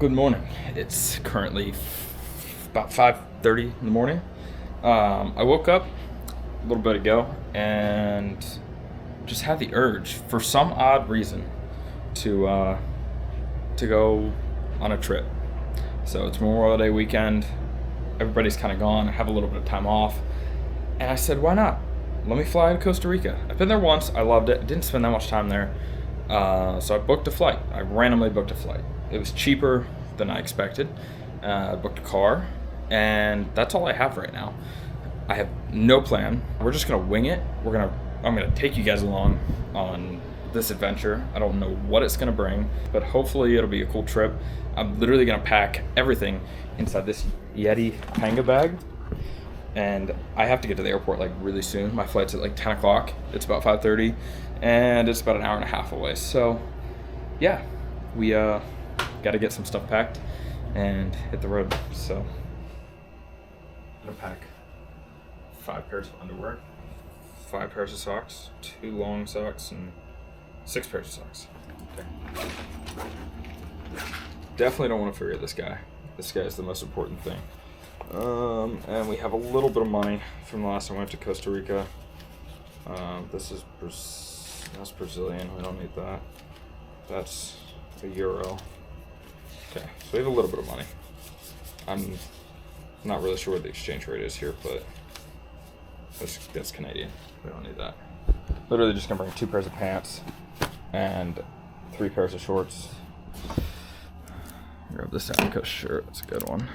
Good morning. It's currently about 5:30 in the morning. I woke up a little bit ago and just had the urge, for some odd reason, to go on a trip. So it's Memorial Day weekend. Everybody's kind of gone. I have a little bit of time off, and I said, "Why not? Let me fly to Costa Rica." I've been there once. I loved it. I didn't spend that much time there, so I booked a flight. I randomly booked a flight. It was cheaper than I expected. I booked a car, and that's all I have right now. I have no plan. We're just gonna wing it. I'm gonna take you guys along on this adventure. I don't know what it's gonna bring, but hopefully it'll be a cool trip. I'm literally gonna pack everything inside this Yeti Panga bag, and I have to get to the airport like really soon. My flight's at like 10 o'clock. It's about 5:30, and it's about an hour and a half away. So yeah, we got to get some stuff packed and hit the road. So I'm gonna pack 5 pairs of underwear, 5 pairs of socks, 2 long socks, and 6 pairs of socks. Okay. Definitely don't want to forget this guy. This guy is the most important thing. And we have a little bit of money from the last time we went to Costa Rica. That's Brazilian. We don't need that. That's a euro. Okay, so we have a little bit of money. I'm not really sure what the exchange rate is here, but that's Canadian. We don't need that. Literally just gonna bring 2 pairs of pants and 3 pairs of shorts. Grab this Coast shirt. It's a good one.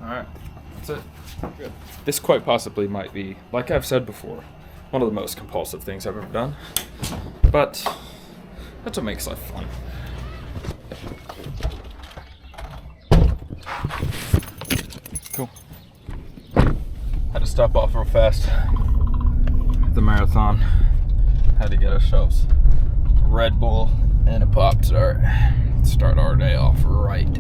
Alright, that's it. Good. This quite possibly might be, like I've said before, one of the most compulsive things I've ever done. But that's what makes life fun. Cool. Had to stop off real fast at the marathon. Had to get ourselves a Red Bull and a Pop-Tart. Start our day off right.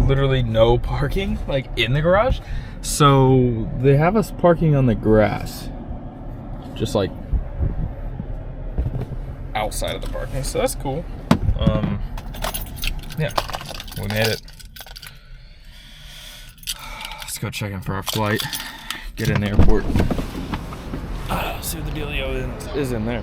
Literally no parking like in the garage, so they have us parking on the grass, just like outside of the parking, so that's cool. Yeah, we made it. Let's go check in for our flight, get in the airport, see what the dealio is in there.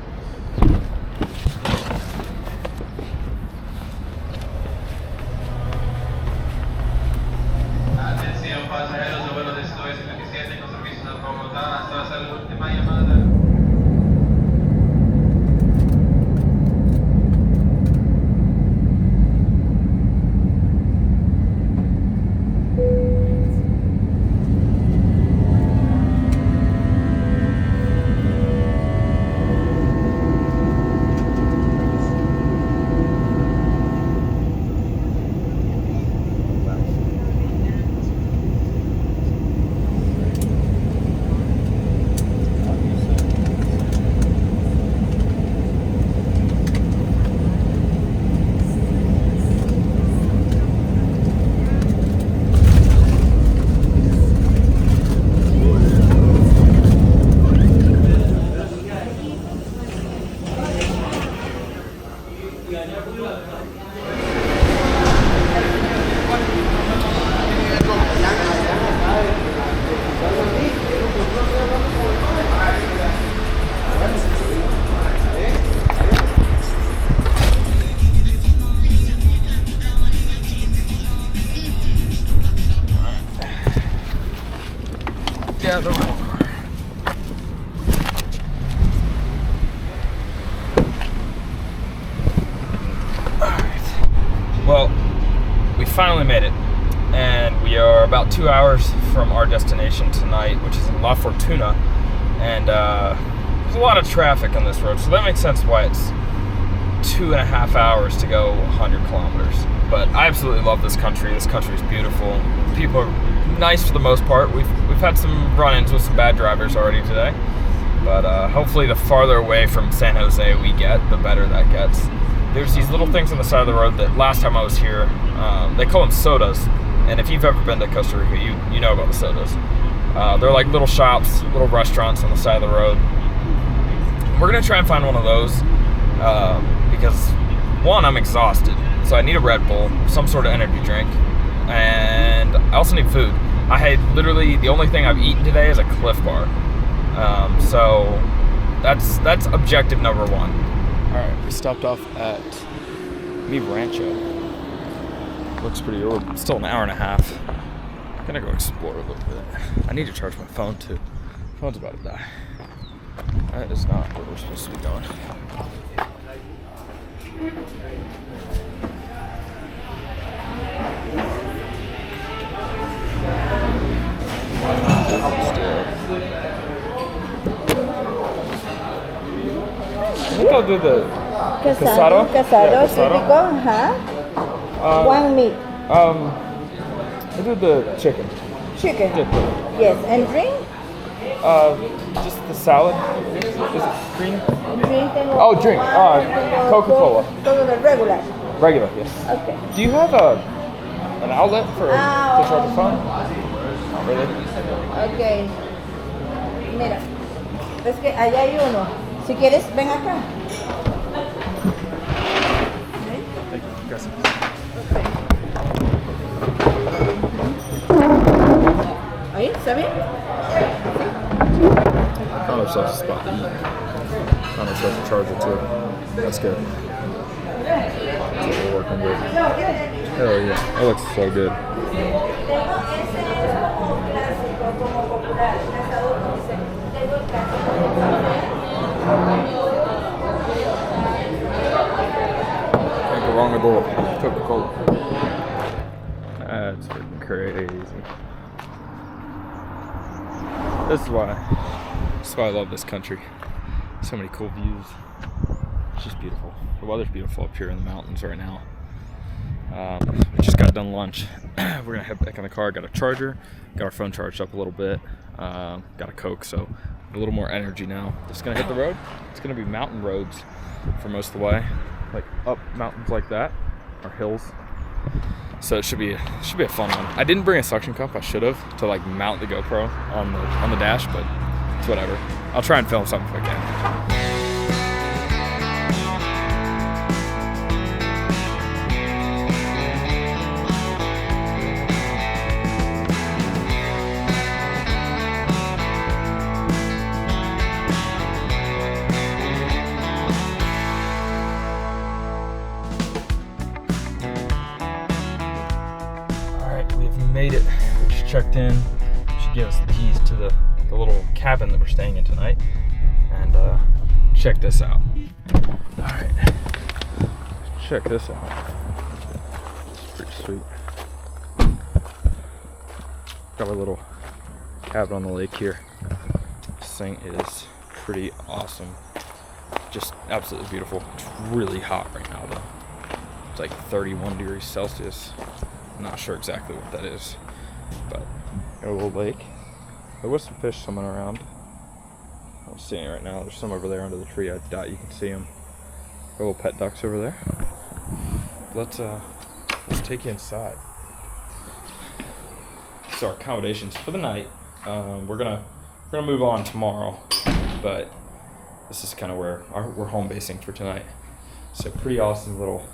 Yeah, the rental car. Alright. Well, we finally made it. And we are about 2 hours from our destination tonight, which is in La Fortuna. And there's a lot of traffic on this road, so that makes sense why it's 2.5 hours to go 100 kilometers. But I absolutely love this country. This country is beautiful. People are nice for the most part. We've had some run-ins with some bad drivers already today, but hopefully the farther away from San Jose we get, the better that gets. There's these little things on the side of the road that last time I was here, they call them sodas, And if you've ever been to Costa Rica, you know about the sodas. They're like little shops, little restaurants on the side of the road. We're gonna try and find one of those because one, I'm exhausted, so I need a Red Bull, some sort of energy drink, and I also need food. I had literally the only thing I've eaten today is a Cliff Bar, so that's objective number one. All right, we stopped off at Mi Rancho. Looks pretty old. Still an hour and a half. Gonna go explore a little bit. I need to charge my phone too. Phone's about to die. That is not where we're supposed to be going. I think I'll do the Casado, típico, one meat. I do the chicken. Chicken. Yeah. Yes, and drink? Just the salad. Is it green? Drink. Oh, drink. Coca-Cola. Coca-Cola regular. Regular, yes. Okay. Do you have an outlet for to charge the phone? Not really. Okay. Mira, es que allá hay uno. Si quieres, ven acá. Thank you. Gracias. Okay. Ahí, ¿está bien? Found ourselves a spot to eat. Found ourselves a charger too. That's good. That's what we're working with. Hell yeah. That looks so good. Can't go wrong with Coca-Cola. That's freaking crazy. This is why I love this country. So many cool views. It's just beautiful. The weather's beautiful up here in the mountains right now. We just got done lunch. We're gonna head back in the car. Got a charger. Got our phone charged up a little bit. Got a Coke, so a little more energy now. Just gonna hit the road. It's gonna be mountain roads for most of the way, like up mountains like that, or hills. So it should be a fun one. I didn't bring a suction cup. I should have to like mount the GoPro on the dash, but it's whatever. I'll try and film something if I can. Made it. We just checked in. She gave us the keys to the little cabin that we're staying in tonight. And check this out. Alright. Check this out. It's pretty sweet. Got a little cabin on the lake here. This thing is pretty awesome. Just absolutely beautiful. It's really hot right now though. It's like 31 degrees Celsius. I'm not sure exactly what that is, but got a little lake. There was some fish swimming around. I don't see any right now. There's some over there under the tree. I doubt you can see them. Got little pet ducks over there. Let's take you inside. So our accommodations for the night. We're gonna move on tomorrow, but this is kind of where we're home basing for tonight. So pretty awesome little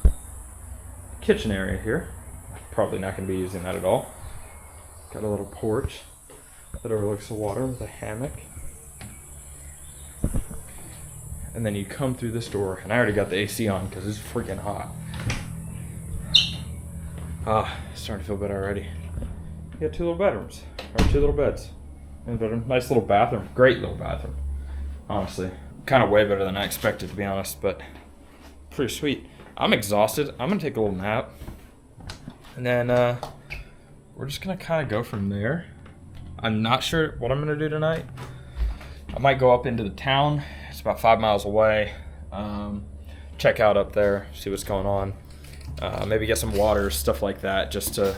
kitchen area here. Probably not going to be using that at all. Got a little porch that overlooks the water with a hammock. And then you come through this door, and I already got the AC on because it's freaking hot. Starting to feel better already. You got two little bedrooms, or two little beds. And bedroom. Nice little bathroom. Great little bathroom. Honestly. Kind of way better than I expected, to be honest, but pretty sweet. I'm exhausted. I'm going to take a little nap. And then we're just going to kind of go from there. I'm not sure what I'm going to do tonight. I might go up into the town. It's about 5 miles away. Check out up there, see what's going on. Maybe get some water, stuff like that, just to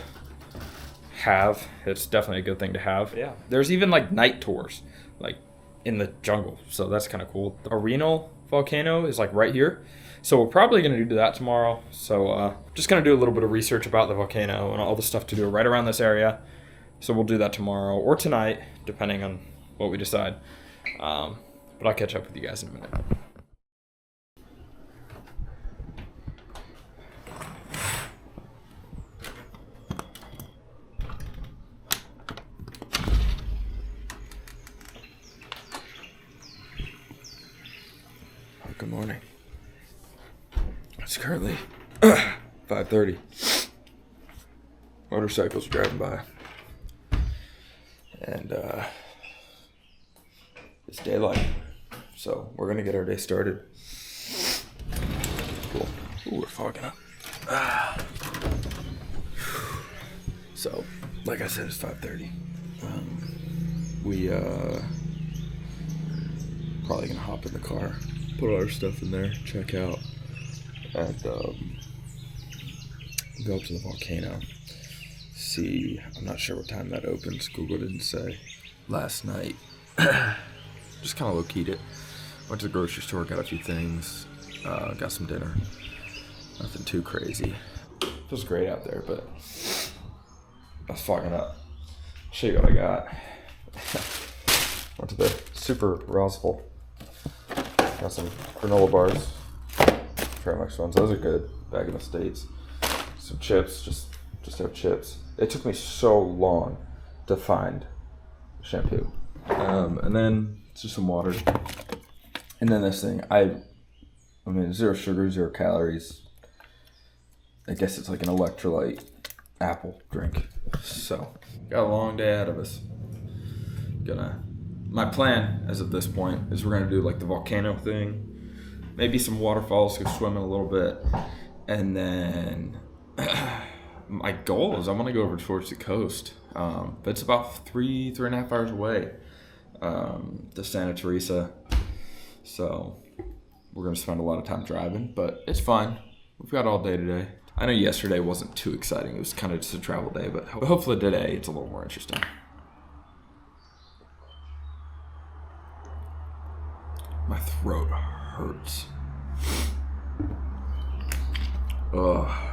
have. It's definitely a good thing to have. Yeah. There's even like night tours, like in the jungle. So that's kind of cool. The Arenal volcano is like right here. So we're probably going to do that tomorrow. So just going to do a little bit of research about the volcano and all the stuff to do right around this area. So we'll do that tomorrow or tonight, depending on what we decide. But I'll catch up with you guys in a minute. Good morning. It's currently 5:30. Motorcycles driving by. And it's daylight. So we're gonna get our day started. Cool. Ooh, we're fogging up. So, like I said, it's 5:30. We probably gonna hop in the car, put all our stuff in there, check out, and go up to the volcano. See, I'm not sure what time that opens. Google didn't say. Last night, just kind of low-keyed it. Went to the grocery store, got a few things, got some dinner. Nothing too crazy. Feels great out there, but I was fogging up. Show you what I got. Went to the Super Roswell. Got some granola bars. Tramex ones. Those are good. Back in the States. Some chips. Just have chips. It took me so long to find shampoo. And then just some water. And then this thing. I mean, 0 sugar, 0 calories. I guess it's like an electrolyte apple drink. So, got a long day ahead of us. My plan, as of this point, is we're gonna do like the volcano thing, maybe some waterfalls, go swimming a little bit, and then my goal is I want to go over towards the coast, but it's about 3.5 hours away, to Santa Teresa. So we're gonna spend a lot of time driving, but it's fine. We've got all day today. I know yesterday wasn't too exciting. It was kind of just a travel day, but hopefully today it's a little more interesting. My throat hurts. Ugh.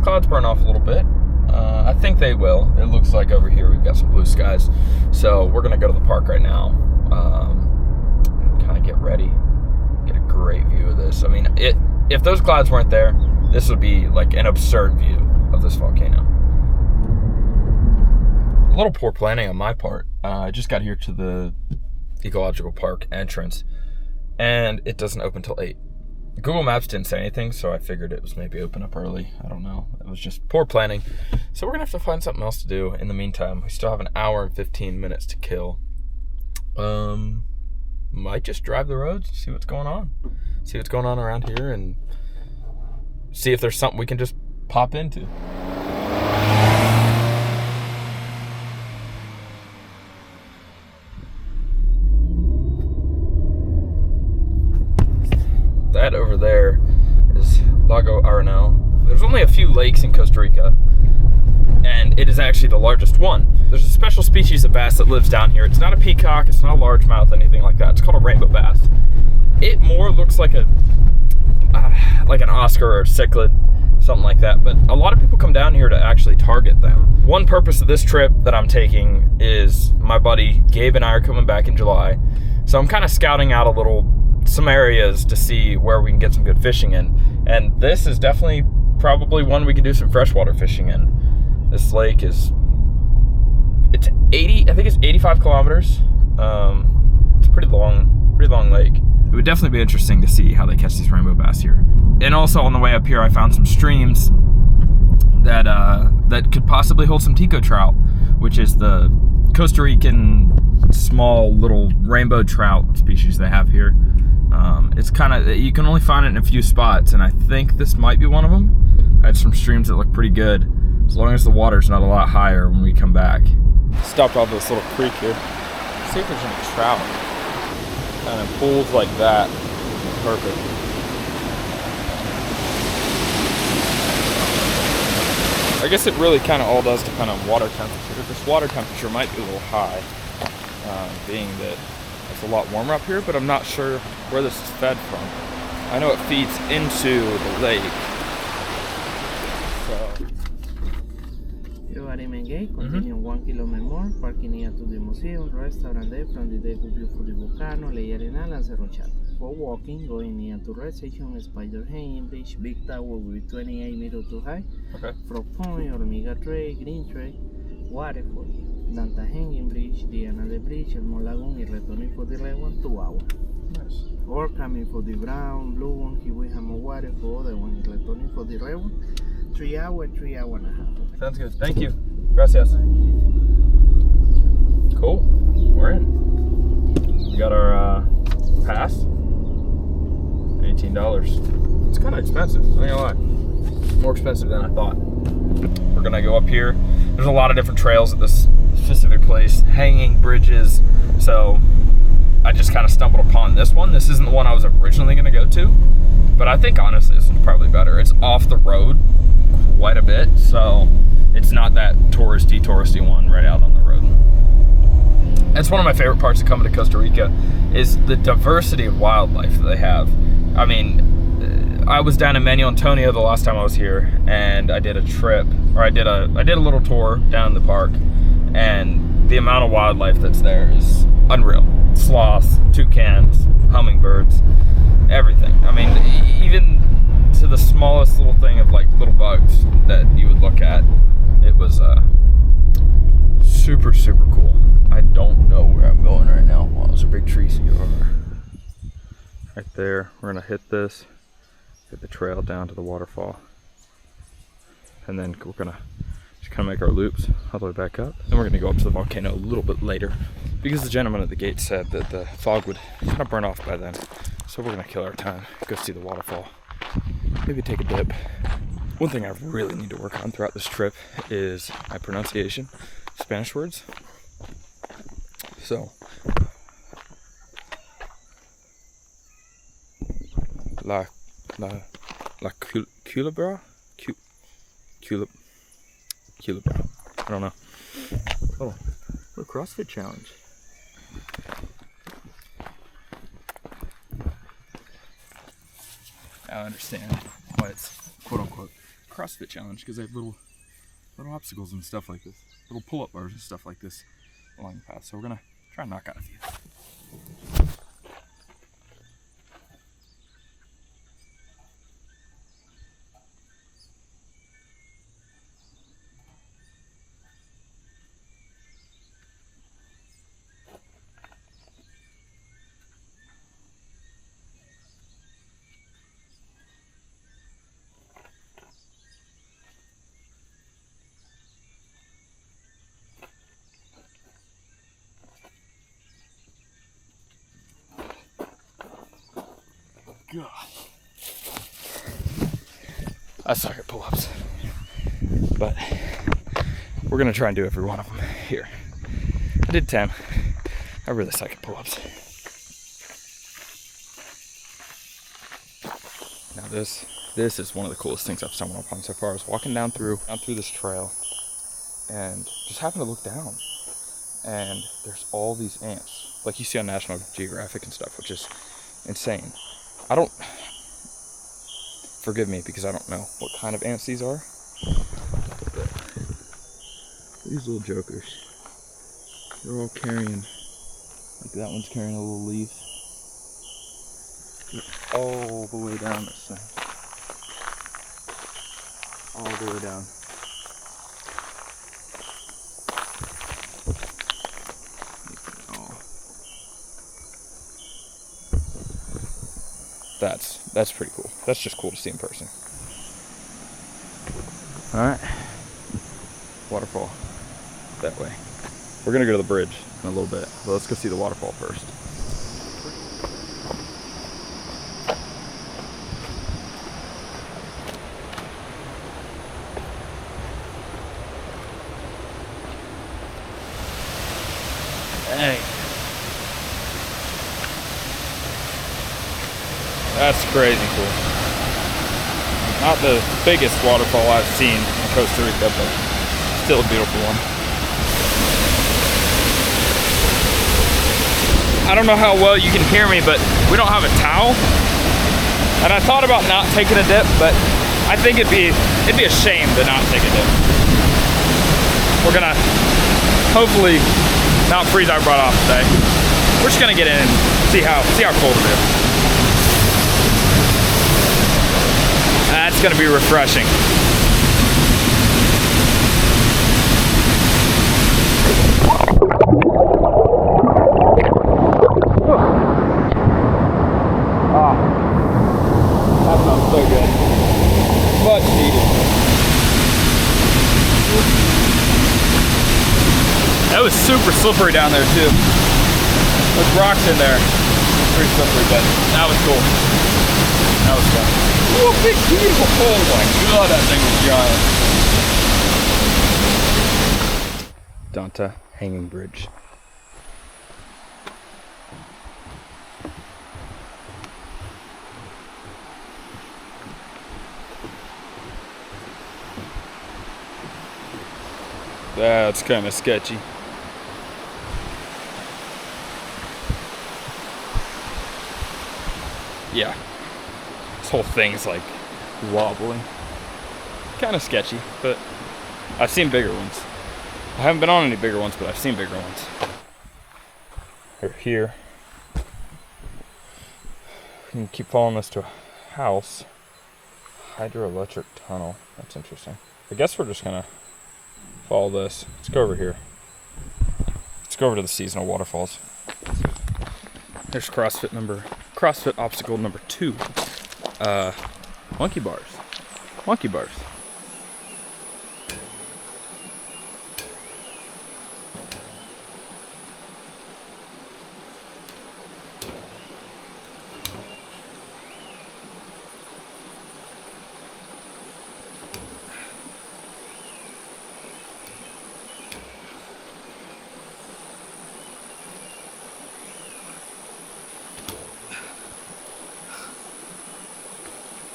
Clouds burn off a little bit. I think they will. It looks like over here we've got some blue skies. So we're gonna go to the park right now, and kind of get ready, get a great view of this. I mean, if those clouds weren't there, this would be like an absurd view of this volcano. A little poor planning on my part. I just got here to the ecological park entrance, and it doesn't open till 8. Google Maps didn't say anything, so I figured it was maybe open up early. I don't know. It was just poor planning. So we're going to have to find something else to do in the meantime. We still have an hour and 15 minutes to kill. Might just drive the roads, see what's going on. See what's going on around here, and see if there's something we can just pop into. That over there is Lago Arenal. There's only a few lakes in Costa Rica, and it is actually the largest one. There's a special species of bass that lives down here. It's not a peacock, it's not a largemouth, anything like that. It's called a rainbow bass. It more looks like an Oscar or a cichlid, something like that. But a lot of people come down here to actually target them. One purpose of this trip that I'm taking is my buddy Gabe and I are coming back in July. So I'm kind of scouting out some areas to see where we can get some good fishing in. And this is definitely probably one we can do some freshwater fishing in. This lake it's 85 kilometers. It's a pretty long lake. It would definitely be interesting to see how they catch these rainbow bass here. And also on the way up here, I found some streams that could possibly hold some tico trout, which is the Costa Rican small little rainbow trout species they have here. It's kind of, you can only find it in a few spots, and I think this might be one of them. I had some streams that look pretty good, as long as the water's not a lot higher when we come back. Stopped off this little creek here. See if there's any trout. Kind of pools like that. Perfect. I guess it really kind of all does depend on water temperature. This water temperature might be a little high, being that it's a lot warmer up here, but I'm not sure where this is fed from. I know it feeds into the lake. So. Your Gate continue 1 kilometer more, parking near to the museum, restaurant there from the deck view for the volcano, Ley Arenal and Cerro Chato. For walking, going near to Red Station, Spider Hanging Bridge, Big Tower will be 28 meters too high. Okay. Frog Point, Hormiga Trail, Green Trail, Waterfall, Danta Hanging Bridge, Diana the Bridge, El Lagoon, y returning for the red one 2 hours. Nice. Or coming for the brown, blue one, Kiwi Hammer Waterfall, the one returning for the red one, 3 hours, 3 hours and a half. Sounds good. Thank you. Gracias. Cool. We're in. We got our pass. $18. It's kind of expensive. I ain't gonna lie. More expensive than I thought. We're gonna go up here. There's a lot of different trails at this specific place. Hanging bridges. So I just kind of stumbled upon this one. This isn't the one I was originally gonna go to, but I think honestly this one's probably better. It's off the road quite a bit, so it's not that touristy one right out on the road. That's one of my favorite parts of coming to Costa Rica, is the diversity of wildlife that they have. I mean, I was down in Manuel Antonio the last time I was here, and I did a trip, or I did a little tour down in the park, and the amount of wildlife that's there is unreal. Sloths, toucans, hummingbirds, everything. I mean, even to the smallest little thing of like little bugs that you would look at, it was super, super cool. I don't know where I'm going right now. Wow, there's a big tree right there. We're gonna hit this, hit the trail down to the waterfall, and then we're gonna just kind of make our loops all the way back up. Then we're gonna go up to the volcano a little bit later, because the gentleman at the gate said that the fog would kind of burn off by then. So we're gonna kill our time, go see the waterfall, maybe take a dip. One thing I really need to work on throughout this trip is my pronunciation, Spanish words. So, la culebra? Culebra. I don't know. Oh, little CrossFit challenge. I understand why it's quote unquote CrossFit challenge, because they have little obstacles and stuff like this, little pull-up bars and stuff like this along the path. So we're gonna try and knock out a few. God. I suck at pull-ups, but we're gonna try and do every one of them here. I did 10. I really suck at pull-ups. Now this is one of the coolest things I've stumbled upon so far. I was walking down through this trail and just happened to look down, and there's all these ants like you see on National Geographic and stuff, which is insane. Forgive me because I don't know what kind of ants these are. But these little jokers, they're all carrying, like that one's carrying a little leaf. They're all the way down this thing. All the way down. That's pretty cool. That's just cool to see in person. All right, waterfall that way. We're gonna go to the bridge in a little bit, but let's go see the waterfall first. Dang. That's crazy cool. Not the biggest waterfall I've seen in Costa Rica, but still a beautiful one. I don't know how well you can hear me, but we don't have a towel. And I thought about not taking a dip, but I think it'd be a shame to not take a dip. We're gonna hopefully not freeze our butt off today. We're just gonna get in and see how cold it is. That's gonna be refreshing. Ah, that smells so good. Much needed. That was super slippery down there too. There's rocks in there. Pretty slippery, but that was cool. That was fun. Oh, big beautiful. Oh my god, that thing was giant. Donta Hanging Bridge. That's kind of sketchy. Yeah, this whole thing's like wobbling. Kind of sketchy, but I've seen bigger ones. I haven't been on any bigger ones, but I've seen bigger ones. They're here. You can keep following this to a house. Hydroelectric tunnel. That's interesting. I guess we're just gonna follow this. Let's go over here. Let's go over to the seasonal waterfalls. There's CrossFit obstacle number 2. Monkey bars. Monkey bars.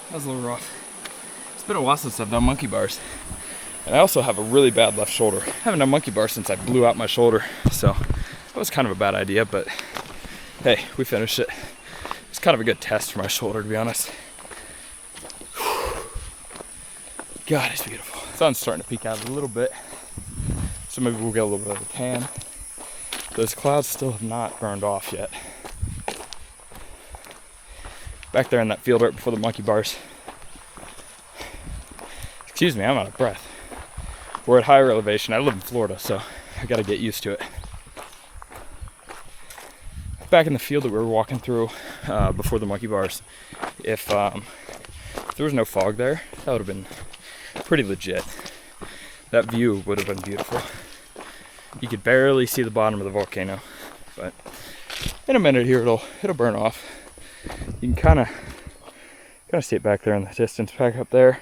That was a little rough. It's been a while since I've done monkey bars. And I also have a really bad left shoulder. I haven't done monkey bars since I blew out my shoulder. So that was kind of a bad idea, but hey, we finished it. It's kind of a good test for my shoulder, to be honest. God, it's beautiful. The sun's starting to peek out a little bit. So maybe we'll get a little bit of a tan. Those clouds still have not burned off yet. Back there in that field right before the monkey bars. Excuse me, I'm out of breath. We're at higher elevation. I live in Florida, so I gotta get used to it. Back in the field that we were walking through before the monkey bars, if there was no fog there, that would have been pretty legit. That view would have been beautiful. You could barely see the bottom of the volcano, but in a minute here it'll burn off. You can kind of see it back there in the distance, back up there.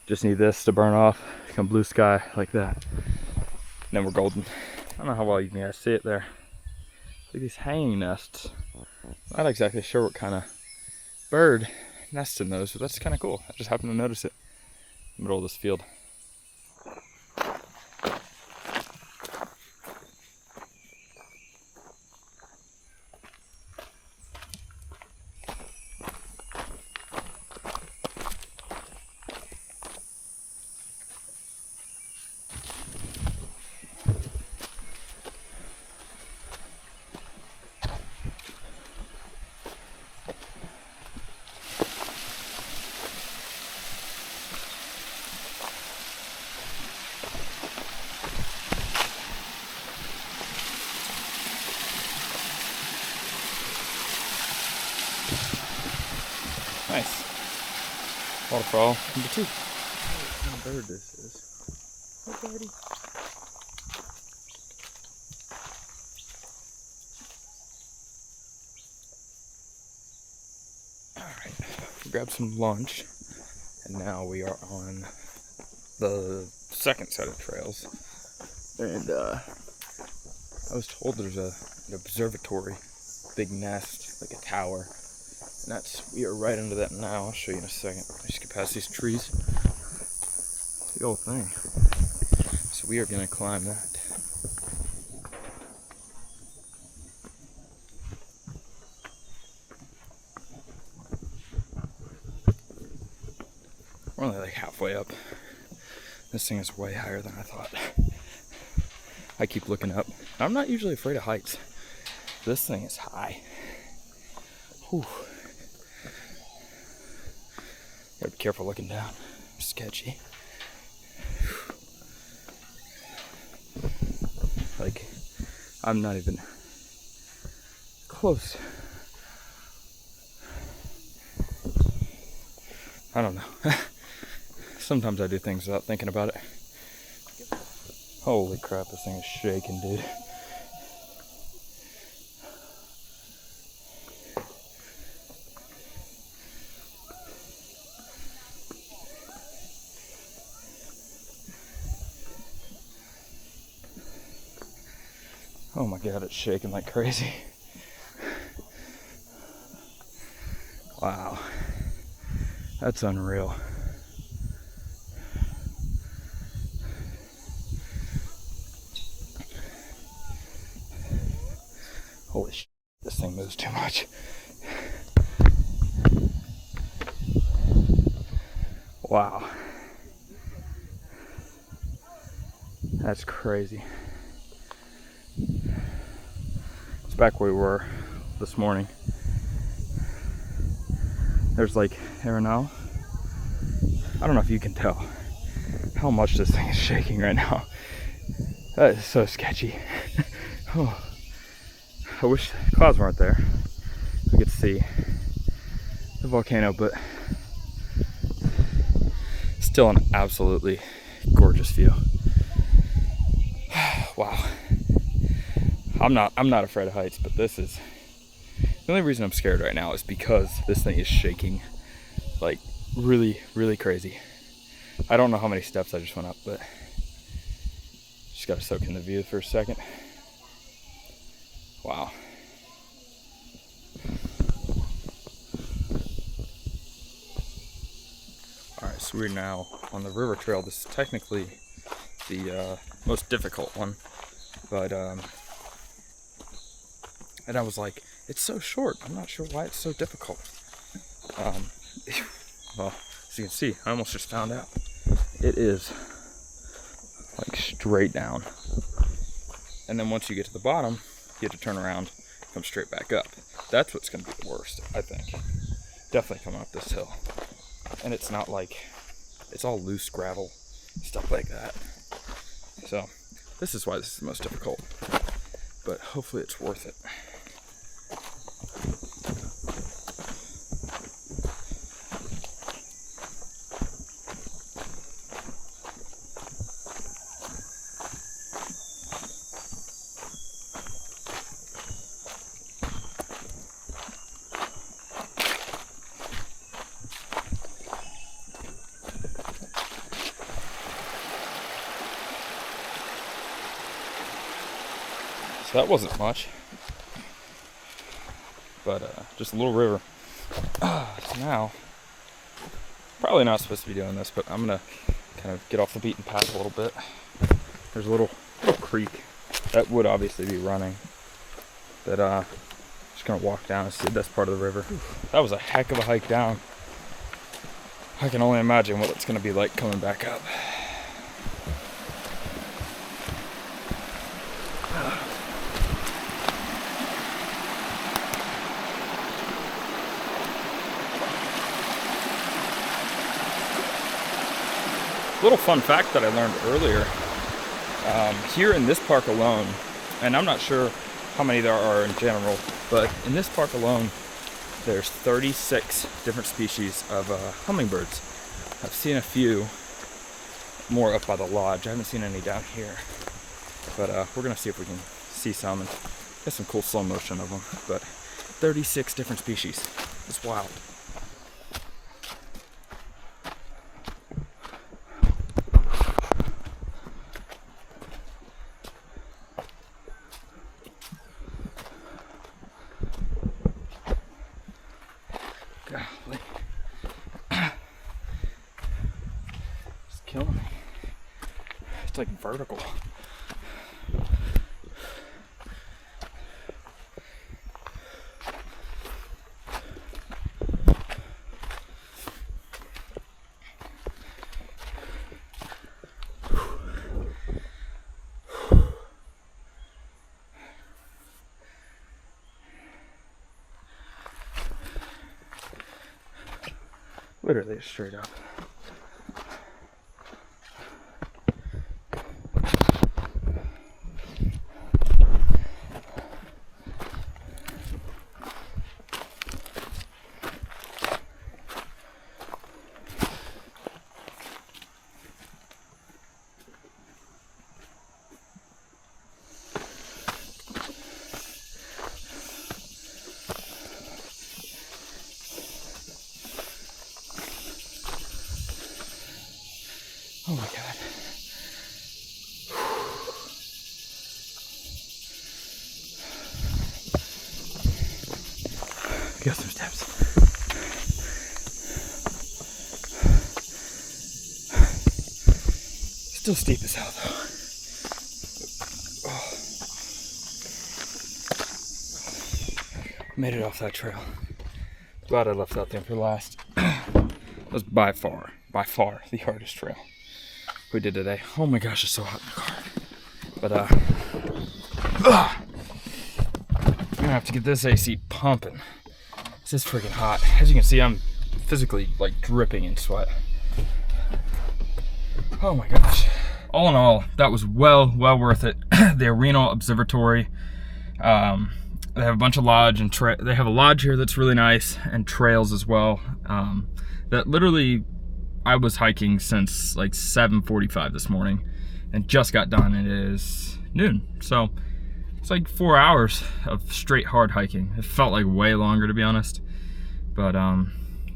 Just need this to burn off, become blue sky like that. And then we're golden. I don't know how well you can guys see it there. Look at these hanging nests. Not exactly sure what kind of bird nests in those, but that's kind of cool. I just happened to notice it in the middle of this field. Nice. Waterfall number 2. What kind of bird this is? Hey, birdie. grab some lunch, and now we are on the second set of trails. And I was told there's an observatory, big nest, like a tower, and we are right under that now. I'll show you in a second. I just get past these trees. The old thing. So we are gonna climb that. We're only like halfway up. This thing is way higher than I thought. I keep looking up. I'm not usually afraid of heights. This thing is high. Whew. Gotta be careful looking down. Sketchy. Like, I'm not even close. I don't know. Sometimes I do things without thinking about it. Holy crap, this thing is shaking, dude. Oh my god, it's shaking like crazy. Wow. That's unreal. Holy shit, this thing moves too much. Wow. That's crazy. It's back where we were this morning. There's like air now. I don't know if you can tell how much this thing is shaking right now. That is so sketchy. Oh. I wish the clouds weren't there. We could see the volcano, but still an absolutely gorgeous view. Wow. I'm not afraid of heights, but this is the only reason I'm scared right now is because this thing is shaking like really, really crazy. I don't know how many steps I just went up, but just gotta soak in the view for a second. Wow. Alright, so we're now on the river trail. This is technically the most difficult one, but and I was like, it's so short. I'm not sure why it's so difficult. Well, as you can see, I almost just found out. It is like straight down. And then once you get to the bottom, you have to turn around, come straight back up. That's what's going to be the worst, I think. Definitely coming up this hill. And it's not like, it's all loose gravel, stuff like that. So, this is why this is the most difficult. But hopefully it's worth it. So that wasn't much, but just a little river. So now, probably not supposed to be doing this, but I'm gonna kind of get off the beaten path a little bit. There's a little creek that would obviously be running that just gonna walk down and see this part of the river. That was a heck of a hike down. I can only imagine what it's gonna be like coming back up. Little fun fact that I learned earlier, here in this park alone, and I'm not sure how many there are in general, but in this park alone, there's 36 different species of hummingbirds. I've seen a few more up by the lodge. I haven't seen any down here, but we're gonna see if we can see some and get some cool slow motion of them. But 36 different species. It's wild. killing me. It's like vertical. Literally straight up. Oh my God. Got some steps. Still steep as hell though. Oh. Made it off that trail. Glad I left that thing for last. That was by far the hardest trail we did today. Oh my gosh, it's so hot in the car. But I'm gonna have to get this AC pumping. This is freaking hot. As you can see, I'm physically like dripping in sweat. Oh my gosh. All in all, that was well worth it. The Reno Observatory. They have a bunch of lodge and they have a lodge here that's really nice, and trails as well. That literally, I was hiking since like 7:45 this morning and just got done. It is noon. So it's like 4 hours of straight hard hiking. It felt like way longer, to be honest. But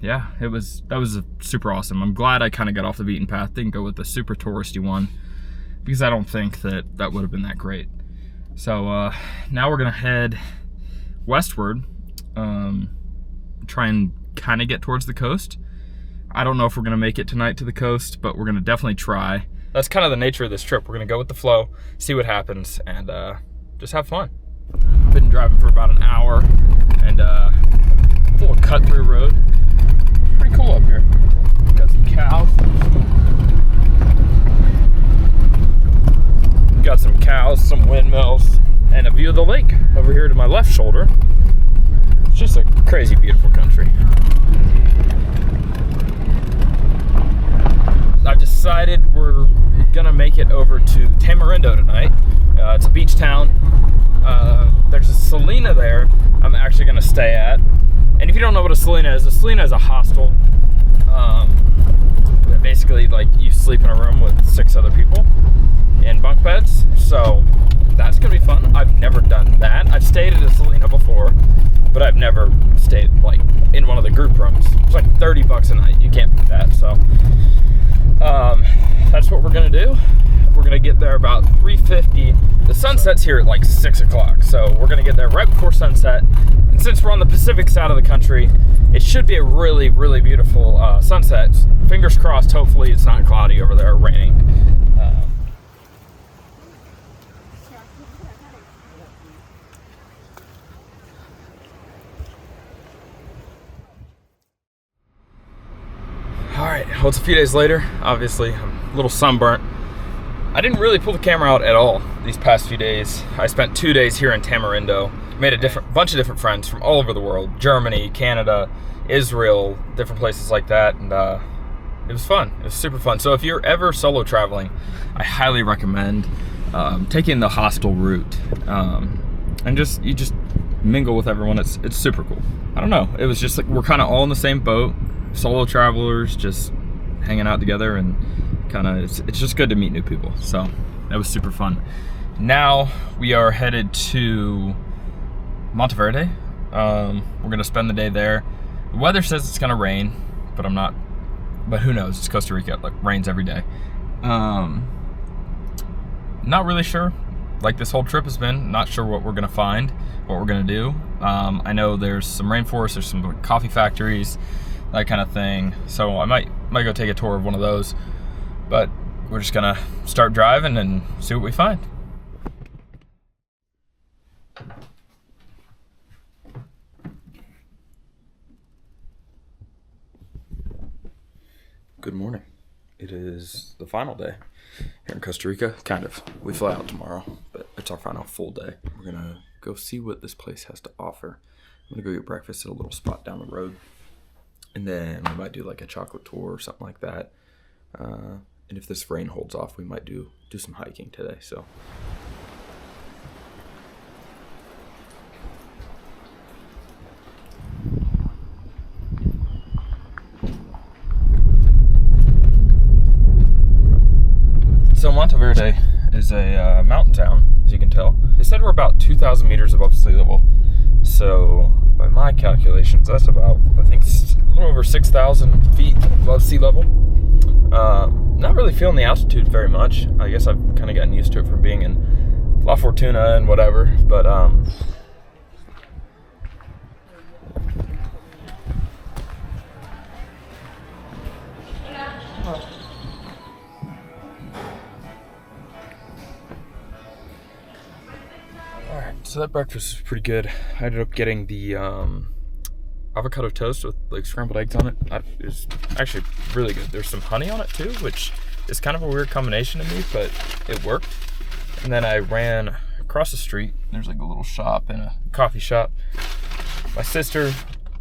yeah, that was super awesome. I'm glad I kind of got off the beaten path, didn't go with the super touristy one, because I don't think that would have been that great. So now we're gonna head westward, try and kind of get towards the coast. I don't know if we're gonna make it tonight to the coast, but we're gonna definitely try. That's kind of the nature of this trip. We're gonna go with the flow, see what happens, and just have fun. I've been driving for about an hour, and a little cut through road. Pretty cool up here. Got some cows. Got some cows, some windmills, and a view of the lake over here to my left shoulder. It's just a crazy beautiful country. I've decided we're gonna make it over to Tamarindo tonight. It's a beach town. There's a Selena there I'm actually gonna stay at. And if you don't know what a Selena is a hostel. That basically, like, you sleep in a room with 6 other people in bunk beds. So that's gonna be fun. I've never done that. I've stayed at a Selena before, but I've never stayed like in one of the group rooms. It's like $30 a night. You can't beat that. So that's what we're gonna do. We're gonna get there about 3:50. The sun sets here at like 6 o'clock, so we're gonna get there right before sunset. And since we're on the Pacific side of the country, it should be a really beautiful sunset. Fingers crossed, hopefully it's not cloudy over there or raining. Alright, well, it's a few days later. Obviously, I'm a little sunburnt. I didn't really pull the camera out at all these past few days. I spent 2 days here in Tamarindo. Made a bunch of different friends from all over the world. Germany, Canada, Israel, different places like that. And it was fun. It was super fun. So if you're ever solo traveling, I highly recommend taking the hostel route. And you just mingle with everyone. It's super cool. I don't know. It was just like we're kind of all in the same boat. Solo travelers just hanging out together, and kind of it's just good to meet new people. So that was super fun. Now we are headed to Monteverde. We're gonna spend the day there. The weather says it's gonna rain, but who knows? It's Costa Rica. It rains every day. Not really sure. Like this whole trip has been, not sure what we're gonna find, what we're gonna do. I know there's some rainforests, there's some coffee factories, that kind of thing. So I might go take a tour of one of those. But we're just gonna start driving and see what we find. Good morning. It is the final day here in Costa Rica, kind of. We fly out tomorrow, but it's our final full day. We're gonna go see what this place has to offer. I'm gonna go get breakfast at a little spot down the road, and then we might do like a chocolate tour or something like that. And if this rain holds off, we might do some hiking today. So. So Monteverde is a mountain town, as you can tell. They said we're about 2,000 meters above sea level. So by my calculations, that's about, I think, a little over 6,000 feet above sea level. Not really feeling the altitude very much. I guess I've kind of gotten used to it from being in La Fortuna and whatever. But so that breakfast was pretty good. I ended up getting the avocado toast with like scrambled eggs on it. It was actually really good. There's some honey on it too, which is kind of a weird combination to me, but it worked. And then I ran across the street. There's like a little shop and a coffee shop. My sister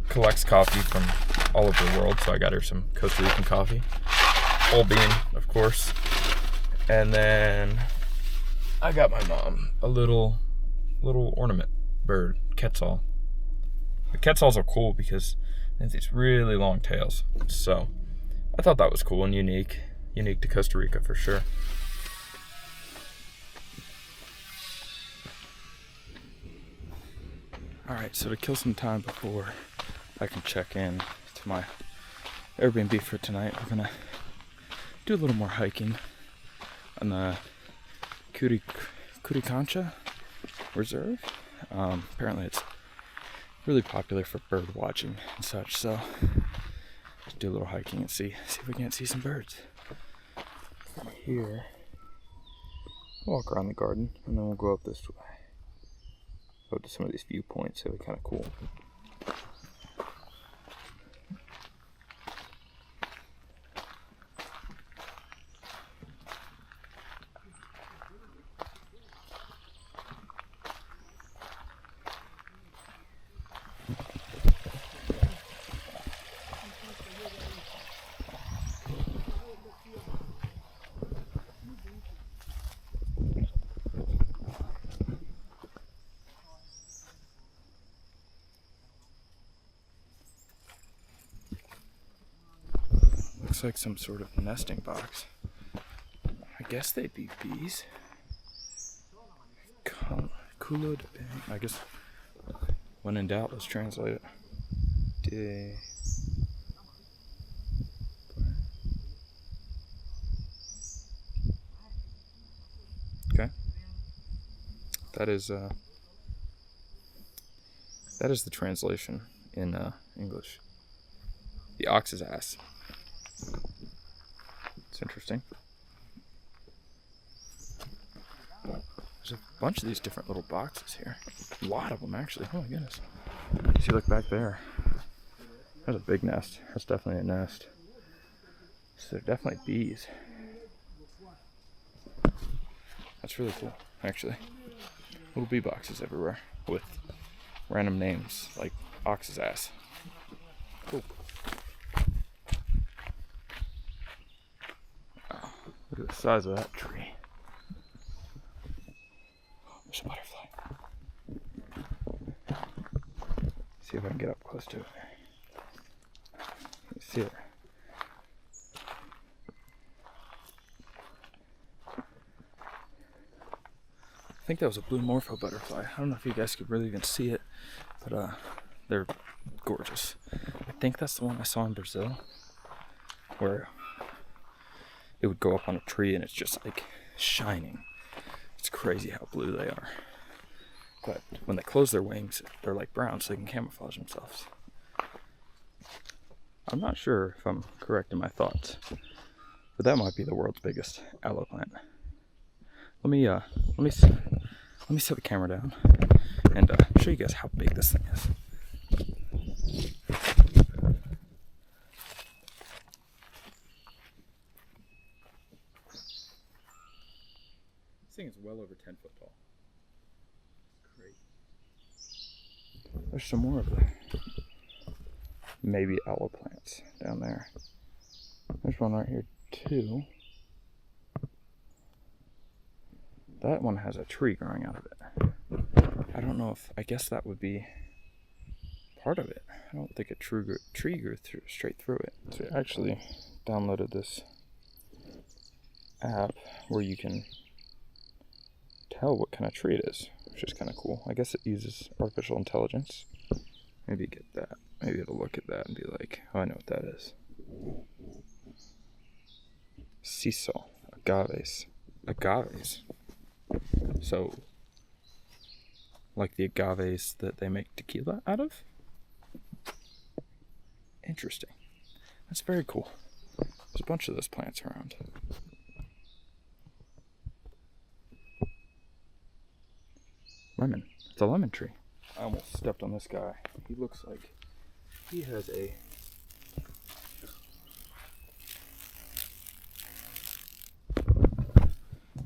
collects coffee from all over the world, so I got her some Costa Rican coffee. Whole bean, of course. And then I got my mom a little ornament bird, quetzal. The quetzals are cool because they have these really long tails. So I thought that was cool and unique to Costa Rica for sure. All right, so to kill some time before I can check in to my Airbnb for tonight, we're gonna do a little more hiking on the Curicancha Reserve. Apparently it's really popular for bird watching and such, so let's do a little hiking and see if we can't see some birds. From here, walk around the garden and then we'll go up this way. Go to some of these viewpoints, it'll be kind of cool. Looks like some sort of nesting box. I guess they'd be bees. Culo de bee. I guess when in doubt, let's translate it. De. Okay. That is the translation in English. The ox's ass. It's interesting. There's a bunch of these different little boxes here. A lot of them, actually. Oh my goodness. If you look back there, there's a big nest. That's definitely a nest. So they're definitely bees. That's really cool, actually. Little bee boxes everywhere with random names like ox's ass. Cool. Look at the size of that tree. Oh, there's a butterfly. See if I can get up close to it. You see it. I think that was a blue morpho butterfly. I don't know if you guys could really even see it, but they're gorgeous. I think that's the one I saw in Brazil, where it would go up on a tree and it's just like shining. It's crazy how blue they are. But when they close their wings, they're like brown, so they can camouflage themselves. I'm not sure if I'm correct in my thoughts, but that might be the world's biggest aloe plant. Let me set the camera down and show you guys how big this thing is. This thing is well over 10 foot tall. Great. There's some more of the maybe aloe plants down there. There's one right here too. That one has a tree growing out of it. I don't know if, I guess that would be part of it. I don't think a tree grew straight through it. So I actually downloaded this app where you can tell what kind of tree it is, which is kind of cool. I guess it uses artificial intelligence. Maybe get that. Maybe it'll look at that and be like, oh, I know what that is. Sisal, agaves. Agaves. So, like the agaves that they make tequila out of? Interesting. That's very cool. There's a bunch of those plants around. Lemon. It's a lemon tree. I almost stepped on this guy. He looks like he has a...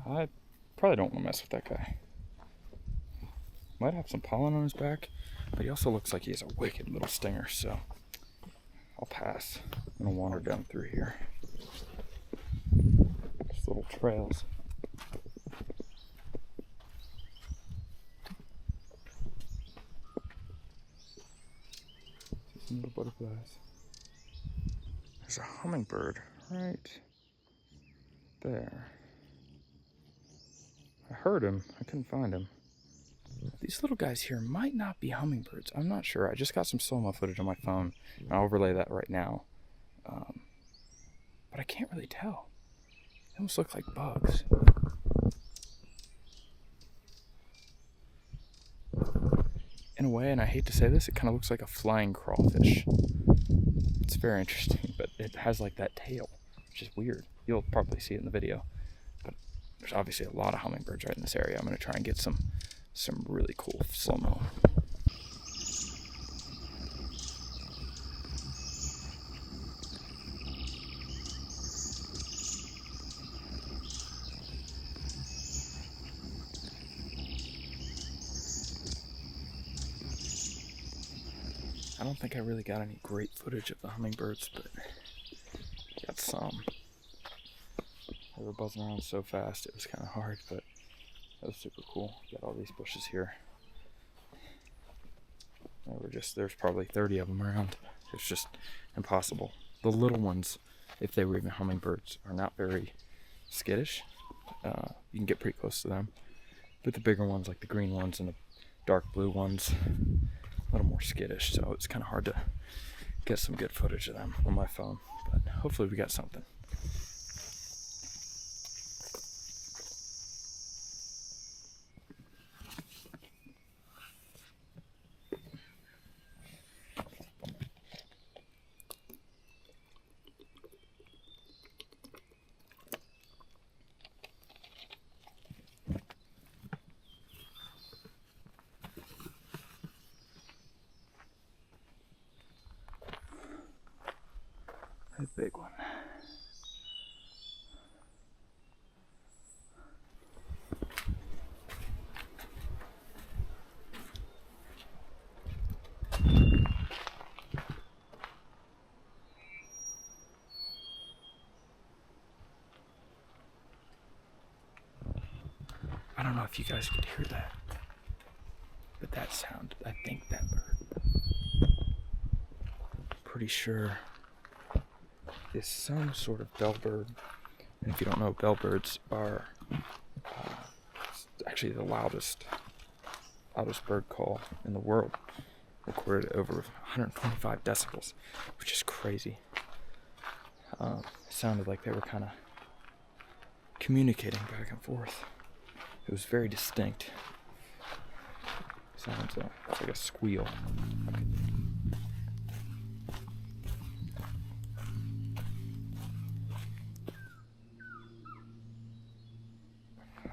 I probably don't want to mess with that guy. Might have some pollen on his back, but he also looks like he has a wicked little stinger, so I'll pass. I'm gonna wander down through here. Just little trails. See some little butterflies. There's a hummingbird right there. I heard him. I couldn't find him. These little guys here might not be hummingbirds. I'm not sure. I just got some slow-mo footage on my phone, and I'll overlay that right now. But I can't really tell. They almost look like bugs. In a way, and I hate to say this, it kind of looks like a flying crawfish. It's very interesting, but it has like that tail, which is weird. You'll probably see it in the video. But there's obviously a lot of hummingbirds right in this area. I'm going to try and get some really cool slow-mo. I don't think I really got any great footage of the hummingbirds, but got some. They were buzzing around so fast it was kind of hard, but that was super cool. Got all these bushes here. There's probably 30 of them around. It's just impossible. The little ones, if they were even hummingbirds, are not very skittish. You can get pretty close to them. But the bigger ones, like the green ones and the dark blue ones, a little more skittish. So it's kind of hard to get some good footage of them on my phone. But hopefully we got something. A big one. I don't know if you guys could hear that, but that sound, I think that bird, pretty sure, is some sort of bellbird. And if you don't know, bellbirds are actually the loudest bird call in the world, recorded at over 125 decibels, which is crazy. It sounded like they were kind of communicating back and forth. It was very distinct. Sounds like a squeal.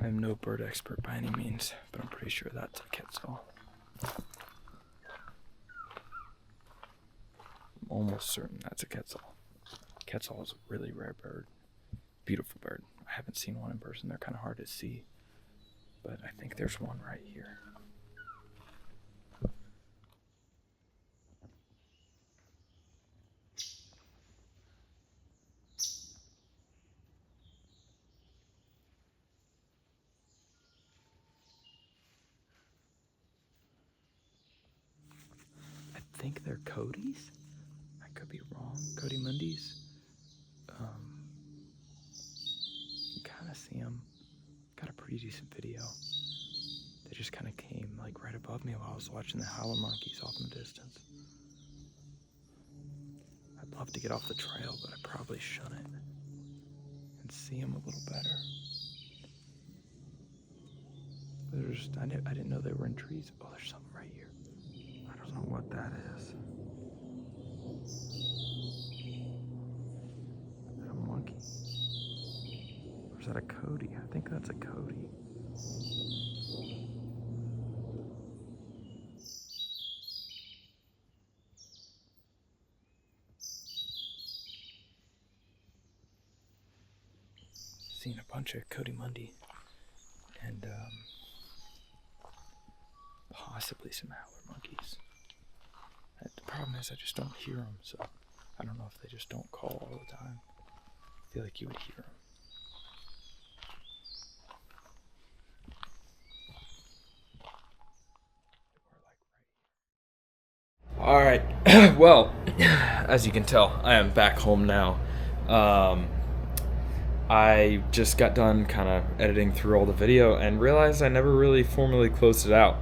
I'm no bird expert by any means, but I'm pretty sure that's a quetzal. I'm almost certain that's a quetzal. Quetzal is a really rare bird. Beautiful bird. I haven't seen one in person. They're kind of hard to see, but I think there's one right here. I think they're Cody's. I could be wrong. Cody Mundies. You kind of see them. Got a pretty decent video. They just kind of came like right above me while I was watching the howler monkeys off in the distance. I'd love to get off the trail, but I probably shouldn't and see them a little better. I didn't know they were in trees. Oh, there's something right here. I don't know what that is. Is that a monkey? Or is that a Cody? I think that's a Cody. Seen a bunch of Cody Mundi and possibly some howler monkeys. The problem is I just don't hear them, so I don't know if they just don't call all the time. I feel like you would hear them. All right. Well, as you can tell, I am back home now. I just got done kind of editing through all the video and realized I never really formally closed it out.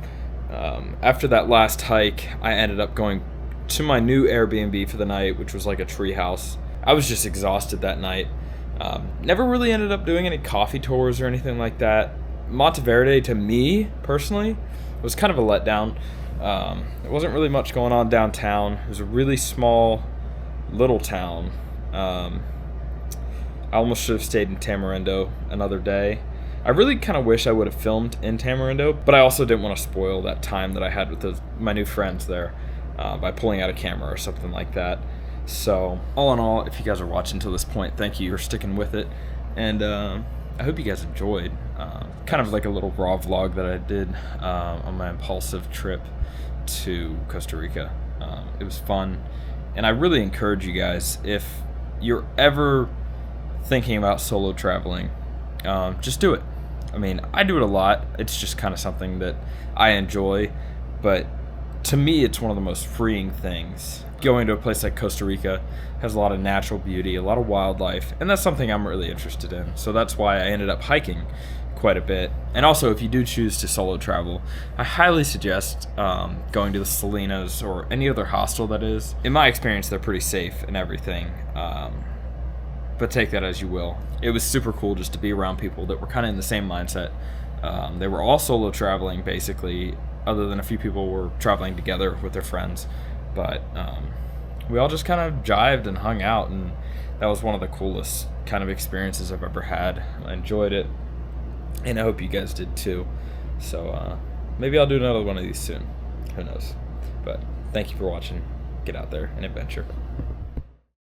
After that last hike, I ended up going to my new Airbnb for the night, which was like a tree house. I was just exhausted that night. Never really ended up doing any coffee tours or anything like that. Monteverde, to me, personally, was kind of a letdown. There wasn't really much going on downtown. It was a really small, little town. I almost should have stayed in Tamarindo another day. I really kind of wish I would have filmed in Tamarindo, but I also didn't want to spoil that time that I had with my new friends there by pulling out a camera or something like that. So, all in all, if you guys are watching to this point, thank you for sticking with it. And I hope you guys enjoyed. Kind of like a little raw vlog that I did on my impulsive trip to Costa Rica. It was fun. And I really encourage you guys, if you're ever thinking about solo traveling, just do it. I mean, I do it a lot. It's just kind of something that I enjoy, but to me, it's one of the most freeing things. Going to a place like Costa Rica has a lot of natural beauty, a lot of wildlife, and that's something I'm really interested in. So that's why I ended up hiking quite a bit. And also, if you do choose to solo travel, I highly suggest going to the Salinas or any other hostel that is. In my experience, they're pretty safe and everything. But take that as you will. It was super cool just to be around people that were kind of in the same mindset. They were all solo traveling, basically, other than a few people were traveling together with their friends. But we all just kind of jived and hung out, and that was one of the coolest kind of experiences I've ever had. I enjoyed it, and I hope you guys did too. So maybe I'll do another one of these soon. Who knows? But thank you for watching. Get out there and adventure.